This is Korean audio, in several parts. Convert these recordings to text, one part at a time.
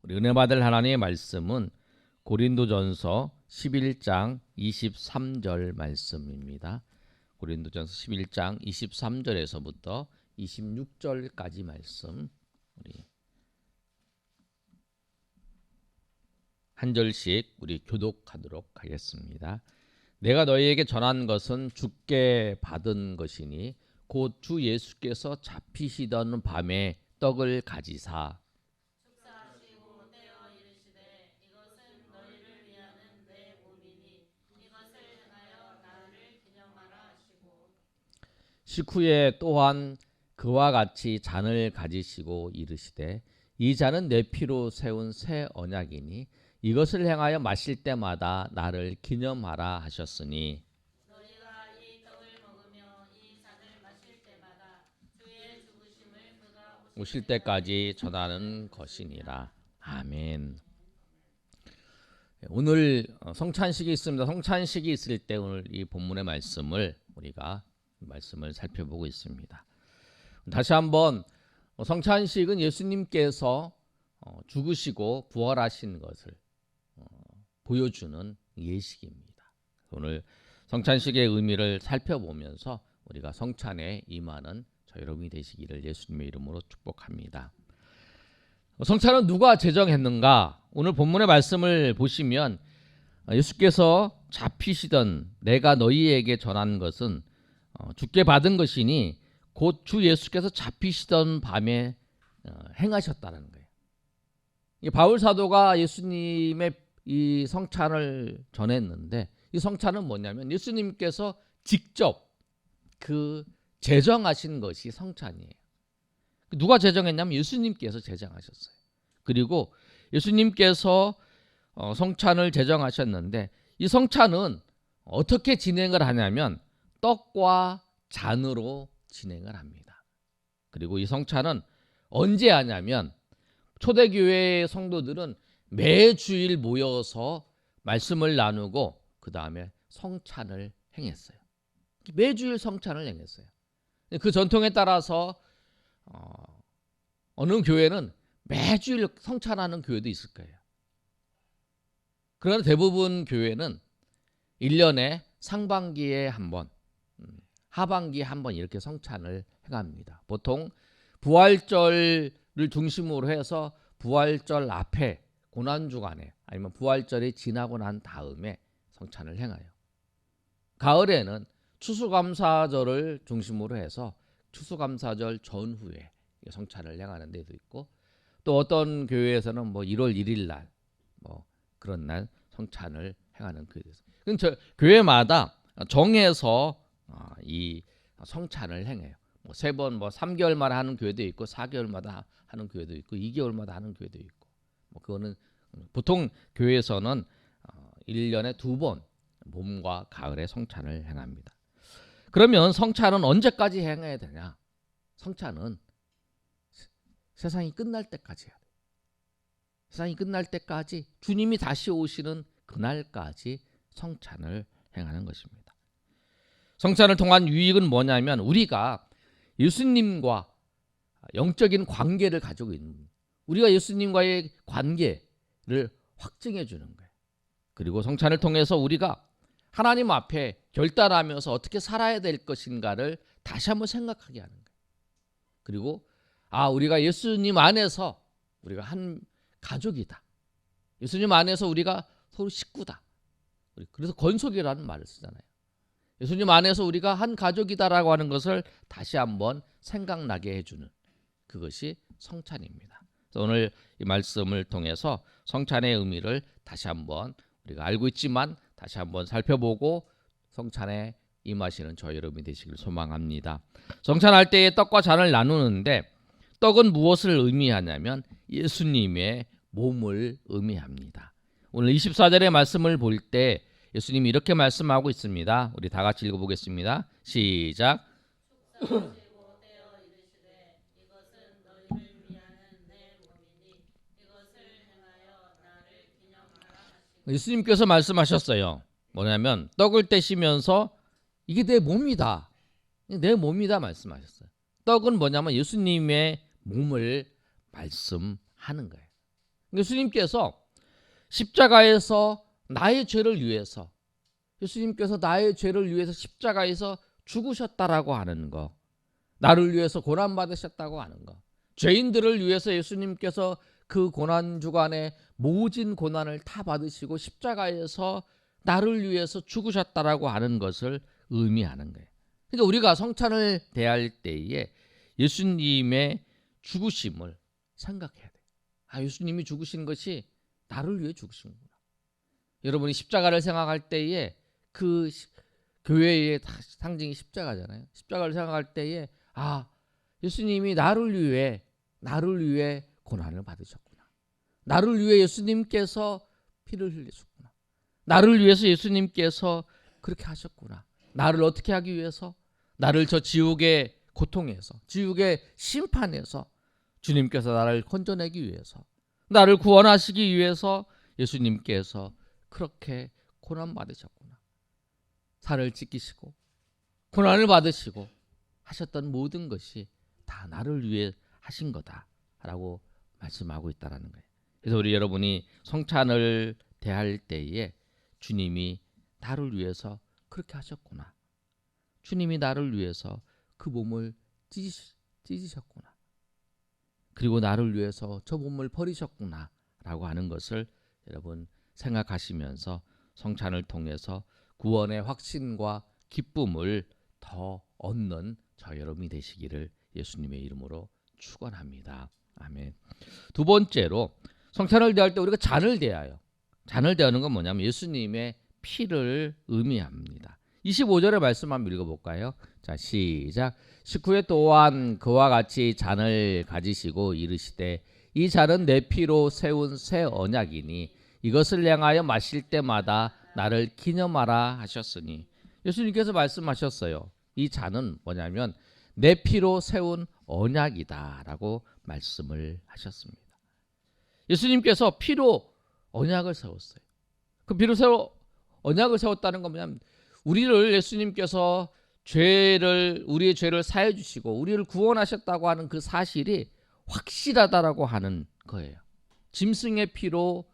우리 은혜 받을 하나님의 말씀은 고린도전서 11장 23절 말씀입니다. 고린도전서 11장 23절에서부터 26절까지 말씀 우리 한 절씩 우리 교독하도록 하겠습니다. 내가 너희에게 전한 것은 주께 받은 것이니 곧 주 예수께서 잡히시던 밤에 떡을 가지사 축사하시고 떼어 이르시되 이것은 너희를 위하는 내 몸이니 이것을 행하여 나를 기념하라 하시고 식후에 또한 그와 같이 잔을 가지시고 이르시되 이 잔은 내 피로 세운 새 언약이니 이것을 행하여 마실 때마다 나를 기념하라 하셨으니 너희가 이 떡을 먹으며 이 잔을 마실 때마다 주의 죽으심을 그가 오실 때까지 전하는 것이니라. 아멘. 오늘 성찬식이 있습니다. 성찬식이 있을 때 오늘 이 본문의 말씀을 살펴보고 있습니다. 다시 한번 성찬식은 예수님께서 죽으시고 부활하신 것을 보여주는 예식입니다. 오늘 성찬식의 의미를 살펴보면서 우리가 성찬에 임하는 저 여러분이 되시기를 예수님의 이름으로 축복합니다. 성찬은 누가 제정했는가? 오늘 본문의 말씀을 보시면 예수께서 잡히시던 내가 너희에게 전한 것은 주께 받은 것이니 곧 주 예수께서 잡히시던 밤에 행하셨다는 거예요. 바울 사도가 예수님의 이 성찬을 전했는데 이 성찬은 뭐냐면 예수님께서 직접 그 제정하신 것이 성찬이에요. 누가 제정했냐면 예수님께서 제정하셨어요. 그리고 예수님께서 성찬을 제정하셨는데 이 성찬은 어떻게 진행을 하냐면 떡과 잔으로 진행을 합니다. 그리고 이 성찬은 언제 하냐면 초대교회의 성도들은 매주일 모여서 말씀을 나누고 그 다음에 성찬을 행했어요. 매주일 성찬을 행했어요. 그 전통에 따라서 어느 교회는 매주일 성찬하는 교회도 있을 거예요. 그러나 대부분 교회는 1년에 상반기에 한 번, 하반기에 한 번 이렇게 성찬을 행합니다. 보통 부활절을 중심으로 해서 부활절 앞에 고난주간에 아니면 부활절이 지나고 난 다음에 성찬을 행해요. 가을에는 추수감사절을 중심으로 해서 추수감사절 전후에 성찬을 행하는 데도 있고 또 어떤 교회에서는 뭐 1월 1일 날 그런 날 성찬을 행하는 교회도 있어요. 그럼 교회마다 정해서 이 성찬을 행해요. 세 번 3개월마다 하는 교회도 있고 4개월마다 하는 교회도 있고 2개월마다 하는 교회도 있고 그거는 보통 교회에서는 1년에 2번 봄과 가을에 성찬을 행합니다. 그러면 성찬은 언제까지 행해야 되냐? 성찬은 세상이 끝날 때까지 해야 돼요. 세상이 끝날 때까지 주님이 다시 오시는 그날까지 성찬을 행하는 것입니다. 성찬을 통한 유익은 뭐냐면 우리가 예수님과 영적인 관계를 가지고 있는 우리가 예수님과의 관계를 확증해 주는 거예요. 그리고 성찬을 통해서 우리가 하나님 앞에 결단하면서 어떻게 살아야 될 것인가를 다시 한번 생각하게 하는 거예요. 그리고 우리가 예수님 안에서 우리가 한 가족이다. 예수님 안에서 우리가 서로 식구다. 그래서 건속이라는 말을 쓰잖아요. 예수님 안에서 우리가 한 가족이다라고 하는 것을 다시 한번 생각나게 해주는 그것이 성찬입니다. 그래서 오늘 이 말씀을 통해서 성찬의 의미를 다시 한번 우리가 알고 있지만 다시 한번 살펴보고 성찬에 임하시는 저희 여러분이 되시길 소망합니다. 성찬할 때에 떡과 잔을 나누는데 떡은 무엇을 의미하냐면 예수님의 몸을 의미합니다. 오늘 24절의 말씀을 볼 때 예수님이 이렇게 말씀하고 있습니다. 우리 다 같이 읽어보겠습니다. 시작. 축사하시고 떼어 이르시되 이것은 너희를 위하는 내 몸이니 이것을 행하여 나를 기념하라 하시고 예수님께서 말씀하셨어요. 뭐냐면 떡을 떼시면서 이게 내 몸이다. 내 몸이다 말씀하셨어요. 떡은 뭐냐면 예수님의 몸을 말씀하는 거예요. 예수님께서 십자가에서 나의 죄를 위해서, 예수님께서 나의 죄를 위해서 십자가에서 죽으셨다라고 하는 거, 나를 위해서 고난 받으셨다고 하는 거, 죄인들을 위해서 예수님께서 그 고난 주간에 모진 고난을 다 받으시고 십자가에서 나를 위해서 죽으셨다라고 하는 것을 의미하는 거예요. 그러니까 우리가 성찬을 대할 때에 예수님의 죽으심을 생각해야 돼요. 아, 예수님이 죽으신 것이 나를 위해 죽으신구나. 여러분이 십자가를 생각할 때에 그 교회의 상징이 십자가잖아요. 십자가를 생각할 때에 아, 예수님이 나를 위해 고난을 받으셨구나. 나를 위해 예수님께서 피를 흘리셨구나. 나를 위해서 예수님께서 그렇게 하셨구나. 나를 어떻게 하기 위해서? 나를 저 지옥의 고통에서, 지옥의 심판에서 주님께서 나를 건져내기 위해서, 나를 구원하시기 위해서 예수님께서 그렇게 고난 받으셨구나. 살을 찢기시고 고난을 받으시고 하셨던 모든 것이 다 나를 위해 하신 거다라고 말씀하고 있다라는 거예요. 그래서 우리 여러분이 성찬을 대할 때에 주님이 나를 위해서 그렇게 하셨구나. 주님이 나를 위해서 그 몸을 찢으셨구나. 그리고 나를 위해서 저 몸을 버리셨구나 라고 하는 것을 여러분 생각하시면서 성찬을 통해서 구원의 확신과 기쁨을 더 얻는 저 여러분이 되시기를 예수님의 이름으로 축원합니다. 아멘. 두 번째로 성찬을 대할 때 우리가 잔을 대하여, 잔을 대하는 건 뭐냐면 예수님의 피를 의미합니다. 25절의 말씀 한번 읽어볼까요? 자, 시작. 식후에 또한 그와 같이 잔을 가지시고 이르시되 이 잔은 내 피로 세운 새 언약이니 이것을 향하여 마실 때마다 나를 기념하라 하셨으니, 예수님께서 말씀하셨어요. 이 잔은 뭐냐면 내 피로 세운 언약이다라고 말씀을 하셨습니다. 예수님께서 피로 언약을 세웠어요. 그 피로 언약을 세웠다는 건 뭐냐면 우리를 예수님께서 우리의 죄를 사해 주시고 우리를 구원하셨다고 하는 그 사실이 확실하다라고 하는 거예요. 짐승의 피로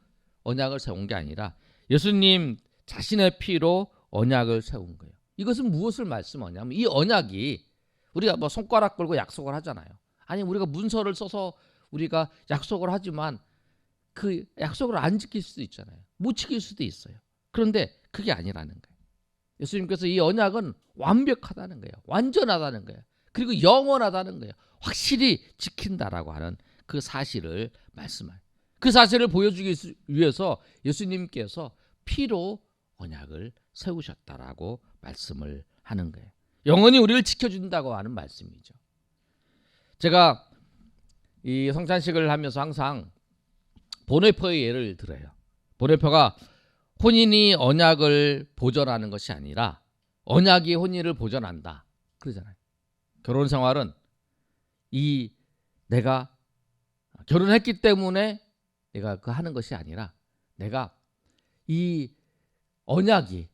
언약을 세운 게 아니라 예수님 자신의 피로 언약을 세운 거예요. 이것은 무엇을 말씀하냐면 이 언약이 우리가 뭐 손가락 걸고 약속을 하잖아요. 아니 우리가 문서를 써서 우리가 약속을 하지만 그 약속을 안 지킬 수도 있잖아요. 못 지킬 수도 있어요. 그런데 그게 아니라는 거예요. 예수님께서 이 언약은 완벽하다는 거예요. 완전하다는 거예요. 그리고 영원하다는 거예요. 확실히 지킨다라고 하는 그 사실을 말씀해요. 그 사실을 보여주기 위해서 예수님께서 피로 언약을 세우셨다라고 말씀을 하는 거예요. 영원히 우리를 지켜준다고 하는 말씀이죠. 제가 이 성찬식을 하면서 항상 보네퍼의 예를 들어요. 보네퍼가 혼인이 언약을 보존하는 것이 아니라 언약이 혼인을 보존한다 그러잖아요. 결혼 생활은 내가 결혼했기 때문에 내가 그 하는 것이 아니라 내가 이 언약이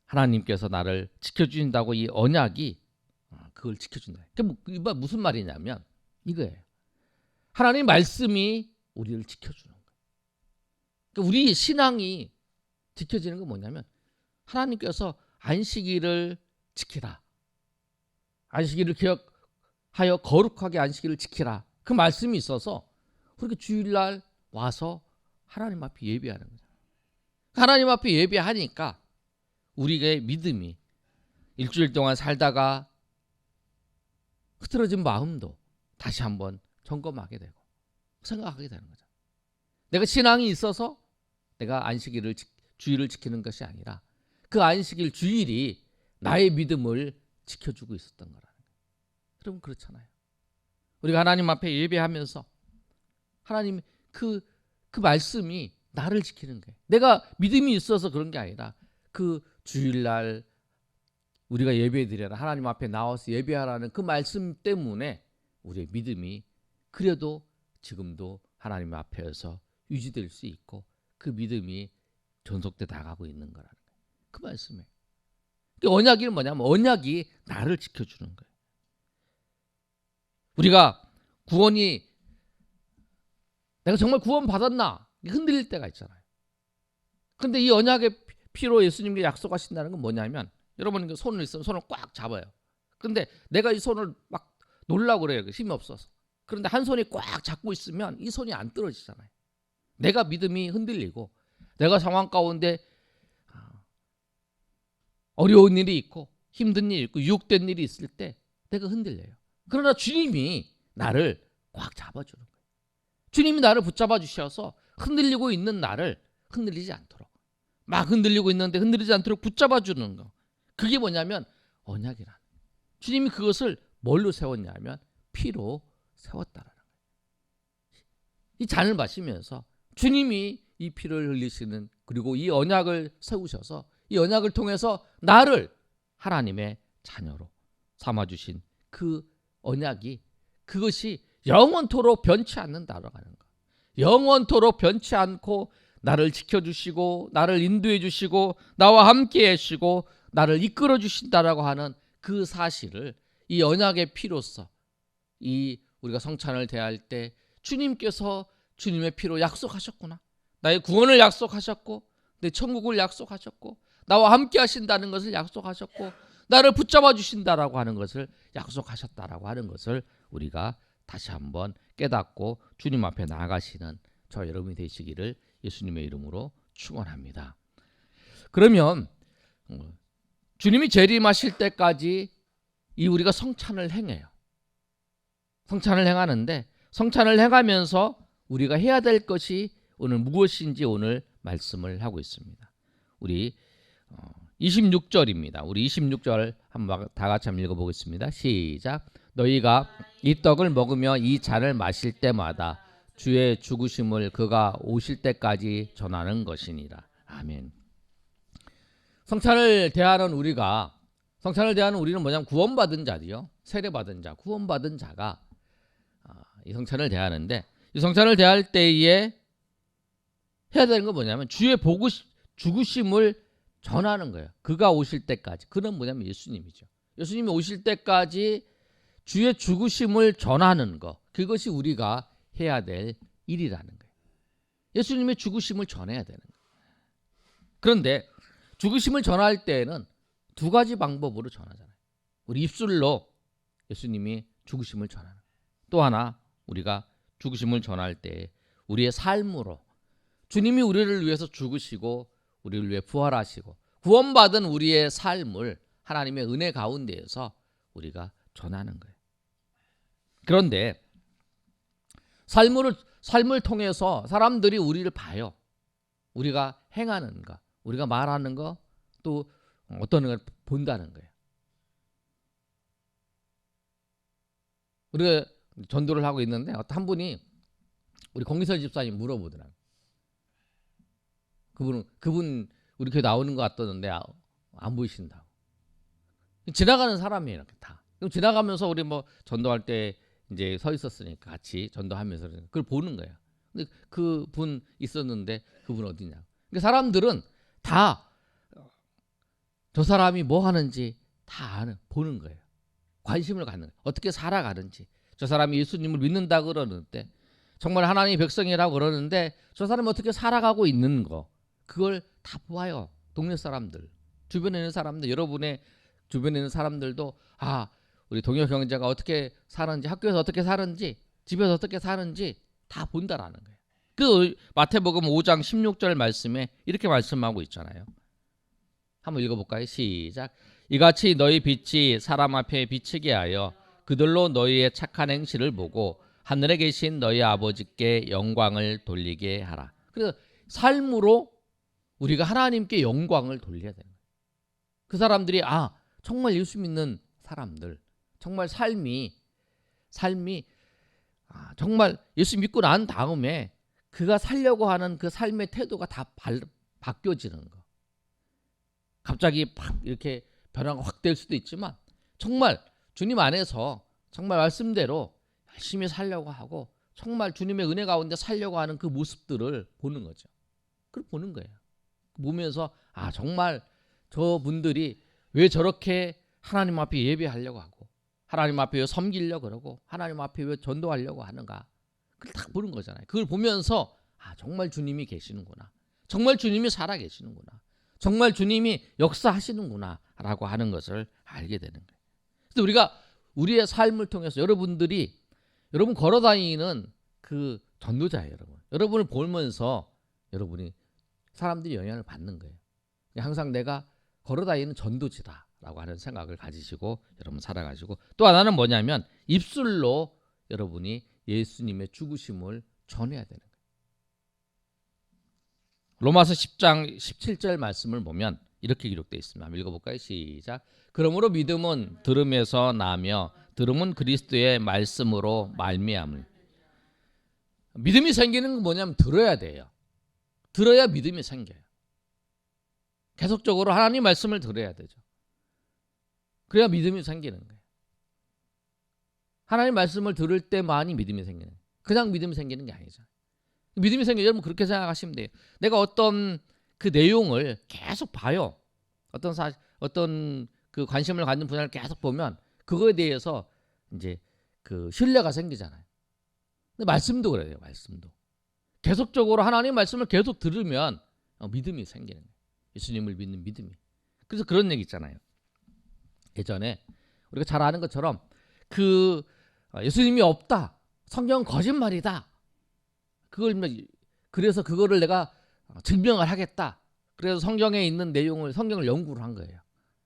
하나님께서 나를 지켜주신다고 이 언약이 그걸 지켜준다. 그게 무슨 말이냐면 이거예요. 하나님 말씀이 우리를 지켜주는 거예요. 그러니까 우리 신앙이 지켜지는 건 뭐냐면 하나님께서 안식일을 지키라. 안식일을 기억하여 거룩하게 안식일을 지키라. 그 말씀이 있어서 그렇게 주일날 와서 하나님 앞에 예배하는 거죠. 하나님 앞에 예배하니까 우리의 믿음이 일주일 동안 살다가 흐트러진 마음도 다시 한번 점검하게 되고 생각하게 되는 거죠. 내가 신앙이 있어서 내가 안식일을 주일을 지키는 것이 아니라 그 안식일 주일이 나의 믿음을 지켜주고 있었던 거라는 거예요. 여러분 그렇잖아요. 우리가 하나님 앞에 예배하면서 하나님 그 말씀이 나를 지키는 거예요. 내가 믿음이 있어서 그런 게 아니라 그 주일날 우리가 예배드려라, 하나님 앞에 나와서 예배하라는 그 말씀 때문에 우리의 믿음이 그래도 지금도 하나님 앞에서 유지될 수 있고 그 믿음이 전속돼 나가고 있는 거라는 거예요. 그 말씀에. 언약이 뭐냐면 언약이 나를 지켜주는 거예요. 우리가 구원이 내가 정말 구원받았나? 흔들릴 때가 있잖아요. 근데 이 언약의 피로 예수님께 약속하신다는 건 뭐냐면, 여러분 손을 있으면 손을 꽉 잡아요. 근데 내가 이 손을 막 놓으려고 그래요. 힘이 없어서. 그런데 한 손이 꽉 잡고 있으면 이 손이 안 떨어지잖아요. 내가 믿음이 흔들리고, 내가 상황 가운데 어려운 일이 있고 힘든 일이 있고 유혹된 일이 있을 때 내가 흔들려요. 그러나 주님이 나를 꽉 잡아주는 거예요. 주님이 나를 붙잡아 주셔서 흔들리고 있는 나를 흔들리지 않도록, 막 흔들리고 있는데 흔들리지 않도록 붙잡아 주는 거. 그게 뭐냐면 언약이라는 거예요. 주님이 그것을 뭘로 세웠냐면 피로 세웠다라는 거예요. 이 잔을 마시면서 주님이 이 피를 흘리시는, 그리고 이 언약을 세우셔서 이 언약을 통해서 나를 하나님의 자녀로 삼아주신 그 언약이, 그것이 영원토록 변치 않는다라고 하는 거. 영원토록 변치 않고 나를 지켜주시고 나를 인도해 주시고 나와 함께 하시고 나를 이끌어 주신다라고 하는 그 사실을 이 언약의 피로서, 이 우리가 성찬을 대할 때 주님께서 주님의 피로 약속하셨구나, 나의 구원을 약속하셨고 내 천국을 약속하셨고 나와 함께 하신다는 것을 약속하셨고 나를 붙잡아 주신다라고 하는 것을 약속하셨다라고 하는 것을 우리가 다시 한번 깨닫고 주님 앞에 나아가시는 저 여러분이 되시기를 예수님의 이름으로 축원합니다. 그러면 주님이 재림하실 때까지 이 우리가 성찬을 행해요. 성찬을 행하는데, 성찬을 행하면서 우리가 해야 될 것이 오늘 무엇인지 오늘 말씀을 하고 있습니다. 우리 26절입니다. 우리 26절 한번 다 같이 한번 읽어보겠습니다. 시작. 너희가 이 떡을 먹으며 이 잔을 마실 때마다 주의 죽으심을 그가 오실 때까지 전하는 것이니라. 아멘. 성찬을 대하는 우리는 뭐냐면 구원받은 자들이요, 세례받은 자, 구원받은 자가 이 성찬을 대하는데, 이 성찬을 대할 때에 해야 되는 건 뭐냐면 주의 죽으심을 전하는 거예요. 그가 오실 때까지. 그는 뭐냐면 예수님이죠. 예수님이 오실 때까지 주의 죽으심을 전하는 것, 그것이 우리가 해야 될 일이라는 거예요. 예수님의 죽으심을 전해야 되는 거예요. 그런데 죽으심을 전할 때에는 두 가지 방법으로 전하잖아요. 우리 입술로 예수님이 죽으심을 전하는 거예요. 또 하나, 우리가 죽으심을 전할 때 우리의 삶으로 주님이 우리를 위해서 죽으시고 우리를 위해 부활하시고 구원받은 우리의 삶을 하나님의 은혜 가운데에서 우리가 전하는 거예요. 그런데 삶을 통해서 사람들이 우리를 봐요. 우리가 행하는 거, 우리가 말하는 거, 또 어떤 걸 본다는 거예요. 우리가 전도를 하고 있는데 한 분이 우리 공기설 집사님 물어보더라고요. 그분 우리 교회 나오는 것 같던데 안 보이신다고. 지나가는 사람이에요, 이렇게 다. 지나가면서 우리 뭐 전도할 때 이제 서 있었으니까 같이 전도하면서 그걸 보는 거예요. 근데 그분 있었는데 그분 어디냐. 그러니까 사람들은 다 저 사람이 뭐 하는지 다 보는 거예요. 관심을 갖는 거예요. 어떻게 살아가는지. 저 사람이 예수님을 믿는다 그러는데, 정말 하나님의 백성이라고 그러는데 저 사람이 어떻게 살아가고 있는 거, 그걸 다 보아요. 동네 사람들, 주변에 있는 사람들, 여러분의 주변에 있는 사람들도 우리 동료 경제가 어떻게 사는지, 학교에서 어떻게 사는지, 집에서 어떻게 사는지 다 본다라는 거예요. 그 마태복음 5장 16절 말씀에 이렇게 말씀하고 있잖아요. 한번 읽어볼까요? 시작. 이같이 너희 빛이 사람 앞에 비치게 하여 그들로 너희의 착한 행실을 보고 하늘에 계신 너희 아버지께 영광을 돌리게 하라. 그래서 삶으로 우리가 하나님께 영광을 돌려야 되는 거예요. 그 사람들이 정말 예수 믿는 사람들, 정말 삶이 정말 예수 믿고 난 다음에 그가 살려고 하는 그 삶의 태도가 다 바뀌어지는 거. 갑자기 팍 이렇게 변화가 확 될 수도 있지만 정말 주님 안에서 정말 말씀대로 열심히 살려고 하고 정말 주님의 은혜 가운데 살려고 하는 그 모습들을 보는 거죠. 그걸 보는 거예요. 보면서 정말 저분들이 왜 저렇게 하나님 앞에 예배하려고 하고 하나님 앞에 왜 섬기려고 그러고 하나님 앞에 왜 전도하려고 하는가. 그걸 딱 보는 거잖아요. 그걸 보면서 아, 정말 주님이 계시는구나. 정말 주님이 살아 계시는구나. 정말 주님이 역사하시는구나라고 하는 것을 알게 되는 거예요. 그래서 우리가 우리의 삶을 통해서 여러분 걸어다니는 그 전도자예요, 여러분. 여러분을 보면서 여러분이 사람들이 영향을 받는 거예요. 항상 내가 걸어다니는 전도지다라고 하는 생각을 가지시고 여러분 살아가시고, 또 하나는 뭐냐면 입술로 여러분이 예수님의 죽으심을 전해야 되는 거예요. 로마서 10장 17절 말씀을 보면 이렇게 기록되어 있습니다. 한번 읽어볼까요? 시작. 그러므로 믿음은 들음에서 나며 들음은 그리스도의 말씀으로 말미암을. 믿음이 생기는 건 뭐냐면 들어야 돼요. 들어야 믿음이 생겨요. 계속적으로 하나님 말씀을 들어야 되죠. 그래야 믿음이 생기는 거예요. 하나님 말씀을 들을 때만이 믿음이 생기는 거예요. 그냥 믿음이 생기는 게 아니죠. 믿음이 생겨, 여러분 그렇게 생각하시면 돼요. 내가 어떤 그 내용을 계속 봐요. 어떤 그 관심을 갖는 분야를 계속 보면 그거에 대해서 이제 그 신뢰가 생기잖아요. 근데 말씀도 그래요. 말씀도 계속적으로 하나님 말씀을 계속 들으면 믿음이 생기는 거예요. 예수님을 믿는 믿음이. 그래서 그런 얘기 있잖아요. 예전에 우리가 잘 아는 것처럼 그 예수님이 없다, 성경은 거짓말이다, 그래서 그거를 내가 증명을 하겠다. 그래서 성경에 있는 내용을 성경을 연구를 한 거예요.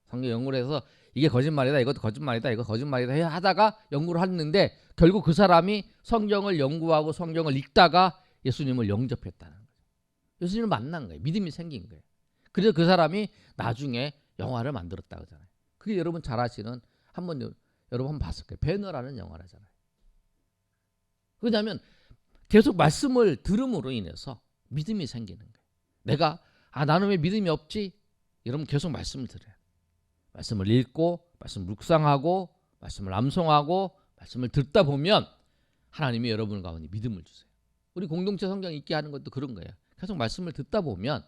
성경 연구를 해서 이게 거짓말이다, 이것도 거짓말이다, 이거 거짓말이다 하다가 연구를 했는데 결국 그 사람이 성경을 연구하고 성경을 읽다가 예수님을 영접했다는 거예요. 예수님을 만난 거예요. 믿음이 생긴 거예요. 그래서 그 사람이 나중에 영화를 만들었다고 하잖아요. 그게 여러분 잘 아시는 여러분 한번 봤을 거예요. 배너라는 영화라잖아요. 왜냐하면 계속 말씀을 들음으로 인해서 믿음이 생기는 거예요. 내가 나는 왜 믿음이 없지? 여러분 계속 말씀을 들어야 돼요. 말씀을 읽고 말씀을 묵상하고 말씀을 암송하고 말씀을 듣다 보면 하나님이 여러분 가운데 믿음을 주세요. 우리 공동체 성경 읽게 하는 것도 그런 거예요. 계속 말씀을 듣다 보면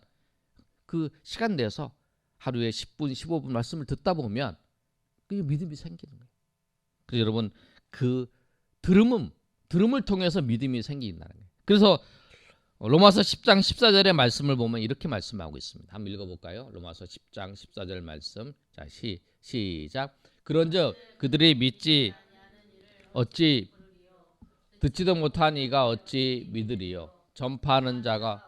그 시간 내서 하루에 10분 15분 말씀을 듣다 보면 그 믿음이 생기는 거예요. 그래서 여러분 그 들음을 통해서 믿음이 생긴다는 거예요. 그래서 로마서 10장 14절의 말씀을 보면 이렇게 말씀하고 있습니다. 한번 읽어볼까요? 로마서 10장 14절 말씀. 자, 시작. 그런즉 그들이 믿지 어찌 듣지도 못한 이가 어찌 믿으리요? 전파하는 자가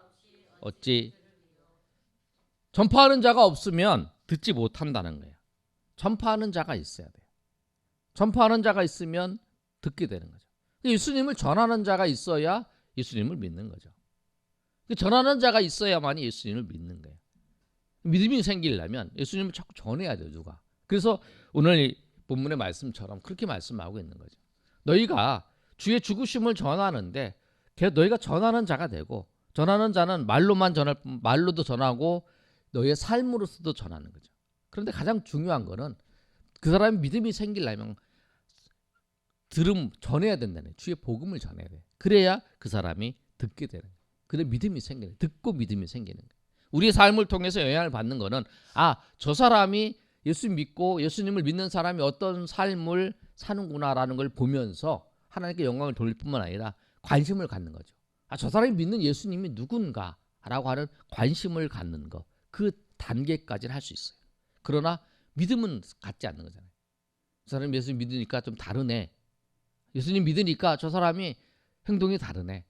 없으면 듣지 못한다는 거예요. 전파하는 자가 있어야 돼요. 전파하는 자가 있으면 듣게 되는 거죠. 예수님을 전하는 자가 있어야 예수님을 믿는 거죠. 전하는 자가 있어야만이 예수님을 믿는 거예요. 믿음이 생기려면 예수님을 자꾸 전해야 돼요, 누가. 그래서 오늘 이 본문의 말씀처럼 그렇게 말씀하고 있는 거죠. 너희가 주의 죽으심을 전하는데 너희가 전하는 자가 되고, 전하는 자는 말로도 전하고 너희의 삶으로서도 전하는 거죠. 그런데 가장 중요한 거는 그 사람이 믿음이 생기려면 전해야 된다는 거예요. 주의 복음을 전해야 돼요. 그래야 그 사람이 듣게 되는 거예요. 그래 믿음이 생기는 거예요. 듣고 믿음이 생기는 거예요. 우리의 삶을 통해서 영향을 받는 거는 저 사람이 예수 믿고 예수님을 믿는 사람이 어떤 삶을 사는구나라는 걸 보면서 하나님께 영광을 돌릴 뿐만 아니라 관심을 갖는 거죠. 저 사람이 믿는 예수님이 누군가라고 하는 관심을 갖는 거, 그 단계까지는 할 수 있어요. 그러나 믿음은 갖지 않는 거잖아요. 저 사람이 예수님 믿으니까 좀 다르네. 예수님 믿으니까 저 사람이 행동이 다르네.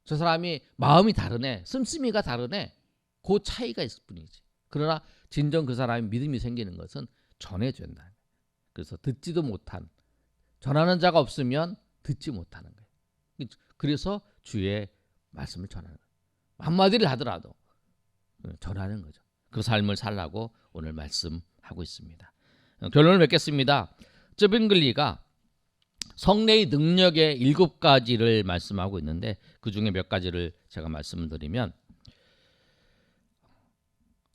저 사람이 마음이 다르네. 씀씀이가 다르네. 그 차이가 있을 뿐이지. 그러나 진정 그 사람이 믿음이 생기는 것은 전해준다. 그래서 듣지도 못한, 전하는 자가 없으면 듣지 못하는 거예요. 그래서 주의 말씀을 전하는 거예요. 한마디를 하더라도 전하는 거죠. 그 삶을 살라고 오늘 말씀하고 있습니다. 결론을 맺겠습니다. 쯔빙글리가 성례의 능력의 7가지를 말씀하고 있는데 그 중에 몇 가지를 제가 말씀을 드리면,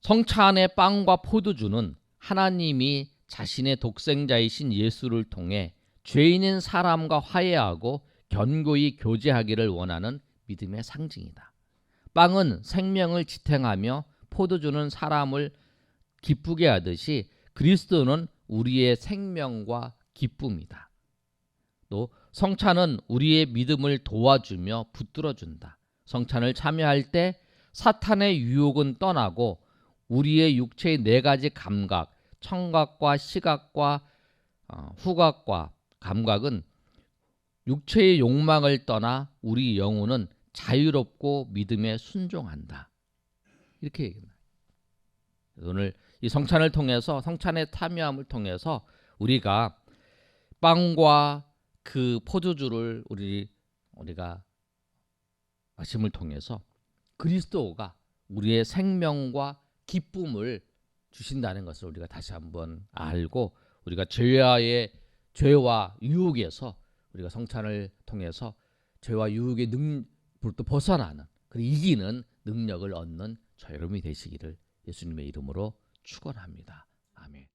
성찬의 빵과 포도주는 하나님이 자신의 독생자이신 예수를 통해 죄인인 사람과 화해하고 견고히 교제하기를 원하는 믿음의 상징이다. 빵은 생명을 지탱하며 포도주는 사람을 기쁘게 하듯이 그리스도는 우리의 생명과 기쁨이다. 또 성찬은 우리의 믿음을 도와주며 붙들어준다. 성찬을 참여할 때 사탄의 유혹은 떠나고 우리의 육체의 네 가지 감각, 청각과 시각과 후각과 감각은 육체의 욕망을 떠나 우리 영혼은 자유롭고 믿음에 순종한다. 이렇게 얘기합니다. 오늘 이 성찬을 통해서, 성찬의 참여함을 통해서 우리가 빵과 그 포도주를 우리가 마심을 통해서 그리스도가 우리의 생명과 기쁨을 주신다는 것을 우리가 다시 한번 알고, 우리가 죄와 유혹에서 우리가 성찬을 통해서 죄와 유혹의 불도 벗어나는, 그리고 이기는 능력을 얻는 저 여러분이 되시기를 예수님의 이름으로 축원합니다. 아멘.